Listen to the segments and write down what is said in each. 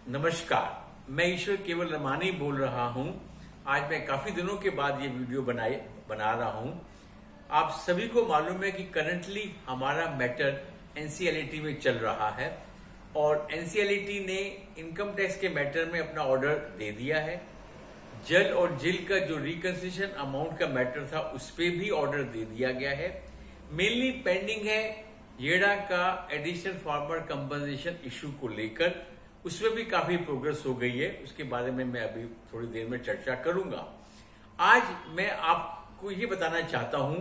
नमस्कार, मैं ईश्वर केवल रमानी बोल रहा हूं। आज मैं काफी दिनों के बाद ये वीडियो बना रहा हूं। आप सभी को मालूम है कि करंटली हमारा मैटर एनसीएलटी में चल रहा है और एनसीएलटी ने इनकम टैक्स के मैटर में अपना ऑर्डर दे दिया है। जल और जिल का जो रिकंसिलेशन अमाउंट का मैटर था उस पर भी ऑर्डर दे दिया गया है। मेनली पेंडिंग है येड़ा का एडिशनल फार्मर कंपनसेशन इशू को लेकर, उसमें भी काफी प्रोग्रेस हो गई है। उसके बारे में मैं अभी थोड़ी देर में चर्चा करूंगा। आज मैं आपको ये बताना चाहता हूं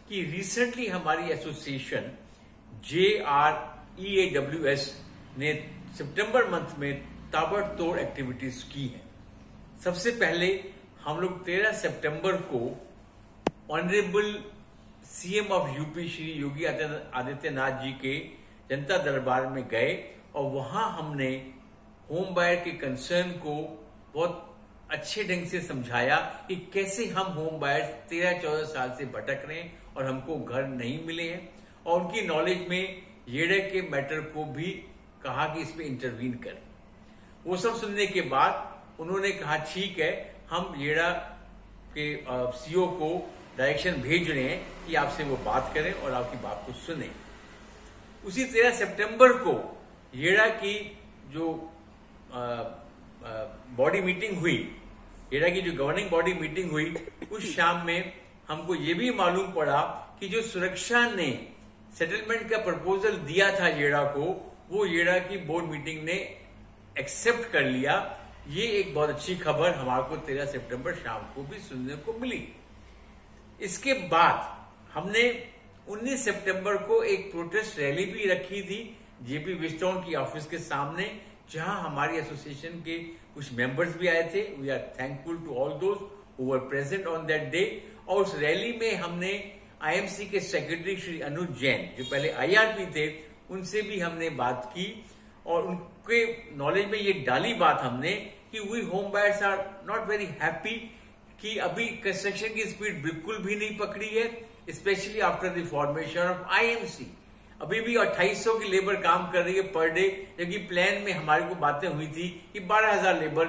कि रिसेंटली हमारी एसोसिएशन JREAWS ने सितंबर मंथ में ताबड़तोड़ एक्टिविटीज की है। सबसे पहले हम लोग 13 सितंबर को honourable CM of UP Shri Yogi Adityanath ji के जनता दरबार में गए और वहां हमने होम बायर के कंसर्न को बहुत अच्छे ढंग से समझाया कि कैसे हम होम बायर 13-14 साल से भटक रहे हैं और हमको घर नहीं मिले हैं, और उनकी नॉलेज में येड़े के मैटर को भी कहा कि इसमें इंटरवीन करें। वो सब सुनने के बाद उन्होंने कहा ठीक है, हम येड़ा के सीईओ को डायरेक्शन भेज रहे हैं कि आपसे वो बात करें और आपकी बात को सुने। उसी 13 सितंबर को येड़ा की जो बॉडी मीटिंग हुई, येड़ा की जो गवर्निंग बॉडी मीटिंग हुई, उस शाम में हमको ये भी मालूम पड़ा कि जो सुरक्षा ने सेटलमेंट का प्रपोजल दिया था येड़ा को, वो येड़ा की बोर्ड मीटिंग ने एक्सेप्ट कर लिया। ये एक बहुत अच्छी खबर हमारे को 13 सितंबर शाम को भी सुनने को मिली। इसके बाद हमने 19 सितंबर को एक प्रोटेस्ट रैली भी रखी थी जेपी विस्टॉन की ऑफिस के सामने, जहां हमारी एसोसिएशन के कुछ मेंबर्स भी आए थे। We are thankful to all those who were present on that day. और उस रैली में हमने आईएमसी के सेक्रेटरी श्री अनुज जैन, जो पहले आईआरपी थे, उनसे भी हमने बात की और उनके नॉलेज में ये डाली बात हमने कि we home buyers are not very happy कि अभी कंस्ट्रक्शन की स्पीड बिल्कुल भी नहीं पकड़ी है, specially after the formation of IMC. अभी भी 2800 की लेबर काम कर रही है पर डे, जबकि प्लान में हमारी को बातें हुई थी कि 12,000 लेबर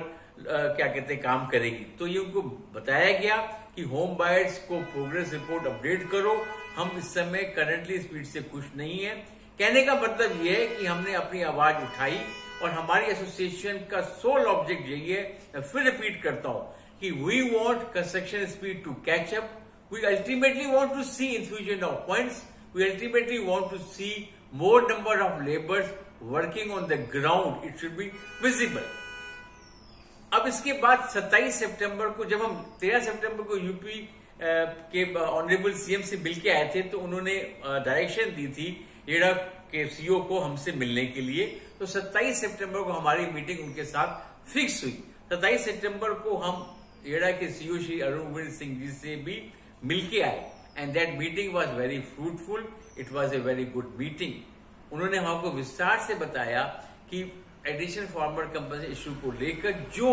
काम करेगी। तो ये उनको बताया गया कि होम बायर्स को प्रोग्रेस रिपोर्ट अपडेट करो, हम इस समय करंटली स्पीड से खुश नहीं है। कहने का मतलब ये है कि हमने अपनी आवाज उठाई और हमारी एसोसिएशन का सोल ऑब्जेक्ट यही है। मैं फिर रिपीट करता हूं कि we want construction speed to catch up, we ultimately want to see infusion of funds, we ultimately want to see more number of laborers working on the ground. It should be visible. अब इसके बाद 27 सितंबर को, जब हम 13 सितंबर को UP के honourable CM से मिलके आए थे, तो उन्होंने डायरेक्शन दी थी येड़ा के सीईओ को हमसे मिलने के लिए। तो 27 सितंबर को हमारी मीटिंग उनके साथ फिक्स हुई। 27 सितंबर को हम येड़ा के सीईओ श्री अरुण गोविंद सिंह जी से भी मिलके आए and that meeting was very fruitful. It was a very good meeting. उन्होंने हमको विस्तार से बताया कि एडिशनल फार्मर कंपनसेशन इशू को लेकर जो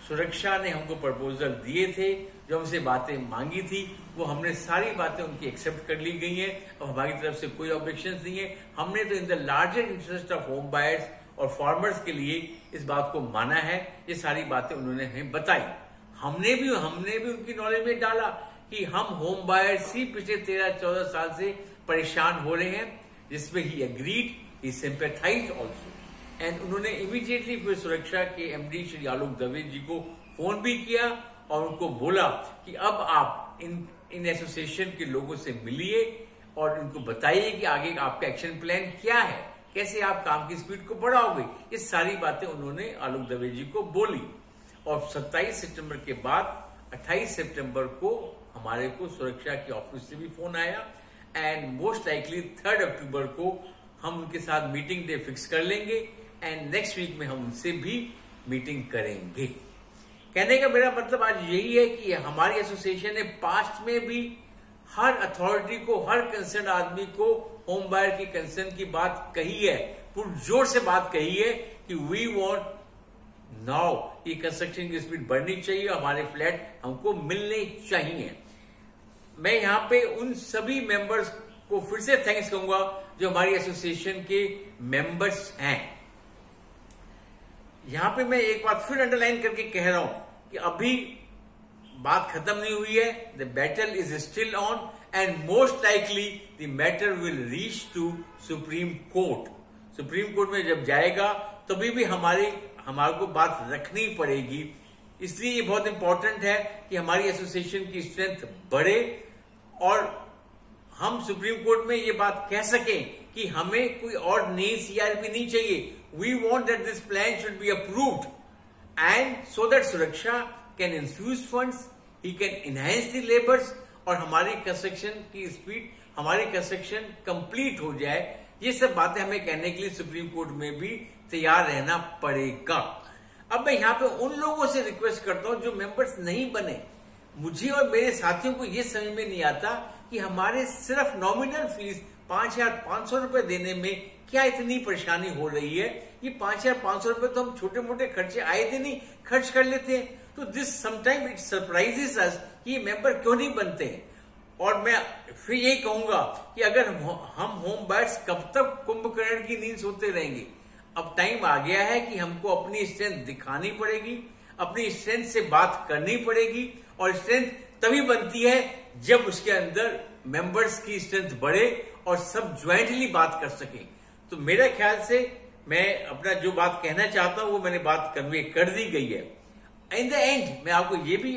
सुरक्षा ने हमको प्रपोजल दिए थे, जो हमसे बातें मांगी थी, वो हमने सारी बातें उनकी एक्सेप्ट कर ली गई हैं और हमारी तरफ से कोई ऑब्जेक्शन नहीं है। हमने तो in the larger interest of home buyers और फार्मर्स के लिए इस बात को माना है। ये सारी बातें उन्होंने हमें बताई। हमने भी उनकी नॉलेज में डाला कि हम होम बायर्स ही पिछले 13-14 साल से परेशान हो रहे हैं, जिसमें ही एग्रीड, ही सिंपैथाइज्ड आल्सो। एंड उन्होंने इमीडिएटली फिर सुरक्षा के एमडी श्री आलोक दवे जी को फोन भी किया और उनको बोला कि अब आप इन एसोसिएशन के लोगों से मिलिए और इनको बताइए कि आगे आपका एक्शन प्लान क्या है, कैसे आप काम की स्पीड को बढ़ाओगे। ये सारी बातें उन्होंने आलोक दवे जी को बोली। और 27 सितंबर के बाद 28 सितंबर को हमारे को सुरक्षा के ऑफिस से भी फोन आया एंड मोस्ट लाइकली 3 अक्टूबर को हम उनके साथ मीटिंग डे फिक्स कर लेंगे एंड नेक्स्ट वीक में हम उनसे भी मीटिंग करेंगे। कहने का मेरा मतलब आज यही है कि हमारी एसोसिएशन ने पास्ट में भी हर अथॉरिटी को, हर कंसर्न आदमी को होम बायर की कंसर्न की बात कही है, पुरजोर से बात कही है कि वी वांट नाउ ये कंस्ट्रक्शन की स्पीड बढ़नी चाहिए, हमारे फ्लैट हमको मिलने चाहिए। मैं यहां पे उन सभी मेंबर्स को फिर से थैंक्स कहूंगा जो हमारी एसोसिएशन के मेंबर्स हैं। यहां पे मैं एक बात फिर अंडरलाइन करके कह रहा हूं कि अभी बात खत्म नहीं हुई है. The battle is still on and most likely the matter will reach to Supreme Court. Supreme Court में जब जाएगा तभी भी हमारे को बात रखनी पड़ेगी. इसलिए ये बहुत इंपॉर्टेंट है कि हमारी एसोसिएशन की स्ट्रेंथ बढ़े और हम सुप्रीम कोर्ट में ये बात कह सकें कि हमें कोई और नई सीआरपी नहीं चाहिए. We want that this plan should be approved and so that सुरक्षा can infuse funds, he can enhance the labours और हमारी कंस्ट्रक्शन की स्पीड, हमारी कंस्ट्रक्शन कंप्लीट हो जाए. ये सब बातें हमें कहने के लिए सुप्रीम कोर्ट में भी तैयार रहना पड़ेगा. अब मैं यहाँ पे उन लोगों से रिक्वेस्ट करता हूं जो मेंबर्स नहीं बने. मुझे और मेरे साथियों को ये समझ में नहीं आता कि हमारे सिर्फ नॉमिनल फीस 5,500 रुपए देने में क्या इतनी परेशानी हो रही है. ये 5,500 रुपए तो हम छोटे मोटे खर्चे आए थे नहीं खर्च कर लेते हैं. तो दिस समटाइम इट सरप्राइजेस अस कि ये मेंबर क्यों नहीं बनते हैं. और मैं फिर यही कहूंगा कि अगर हम होम बायर्स कब तक कुंभकर्ण की नींद सोते रहेंगे. अब टाइम आ गया है कि हमको अपनी स्ट्रेंथ दिखानी पड़ेगी, अपनी स्ट्रेंथ से बात करनी पड़ेगी. और स्ट्रेंथ तभी बनती है जब उसके अंदर मेंबर्स की स्ट्रेंथ बढ़े और सब ज्वाइंटली बात कर सके. तो मेरे ख्याल से मैं अपना जो बात कहना चाहता हूं वो मैंने बात कन्वे कर दी गई है. इन द एंड मैं आपको ये भी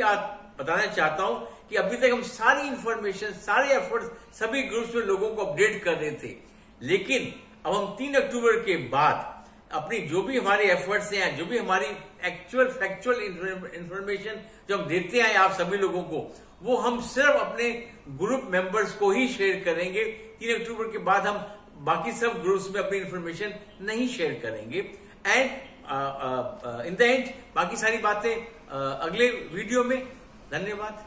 बताना चाहता हूं कि अभी तक हम सारी इंफॉर्मेशन, सारे एफर्ट्स सभी ग्रुप्स में लोगों को अपडेट कर रहे थे. लेकिन अब हम 3 अक्टूबर के बाद अपनी जो भी हमारे एफर्ट्स हैं, जो भी हमारी एक्चुअल फैक्चुअल इंफॉर्मेशन जो हम देते हैं आप सभी लोगों को, वो हम सिर्फ अपने ग्रुप मेंबर्स को ही शेयर करेंगे. 3 अक्टूबर के बाद हम बाकी सब ग्रुप्स में अपनी इंफॉर्मेशन नहीं शेयर करेंगे. एंड इन द एंड बाकी सारी बातें अगले वीडियो में. धन्यवाद.